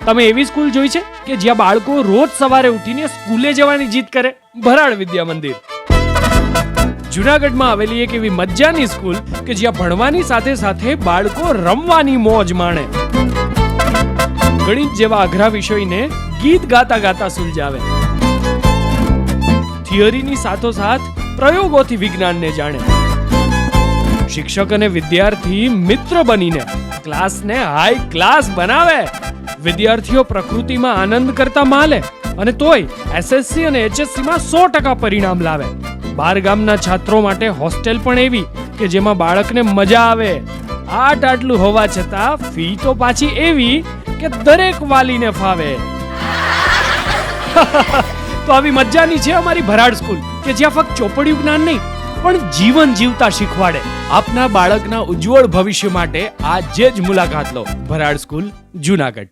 તમે એવી સ્કૂલ જોઈ છે કે જ્યાં બાળકો રોજ સવારે ઉઠીને સ્કૂલે જવાની જીદ કરે? ભરાડ વિદ્યા મંદિર. જુનાગઢમાં આવેલી એક એવી મજાની સ્કૂલ કે જ્યાં ભણવાની સાથે સાથે બાળકો રમવાની મોજ માણે. ગણિત જેવા અઘરા વિષયને ગીત ગાતા ગાતા સુલઝાવે. થિયરીની સાથોસાથ પ્રયોગોથી વિજ્ઞાનને જાણે. શિક્ષક અને વિદ્યાર્થી મિત્ર બનીને ક્લાસને હાઈ ક્લાસ બનાવે. વિદ્યાર્થીઓ પ્રકૃતિમાં આનંદ કરતા માલે અને તોય એસએસસી અને એચએસસી માં 100% પરિણામ લાવે. બાર ગામના છાત્રો માટે હોસ્ટેલ પણ એવી કે જેમાં બાળકને મજા આવે. આટલું હોવા છતાં ફી તો પાછી એવી કે દરેક વાલીને ફાવે. તો આવી મજાની છે અમારી ભરાડ સ્કૂલ કે જ્યાં ફક્ત ચોપડિયું જ્ઞાન નહીં પણ જીવન જીવતા શીખવાડે. આપના બાળકના ઉજ્જવળ ભવિષ્ય માટે આજે જ મુલાકાત લો. ભરાડ સ્કૂલ, જુનાગઢ.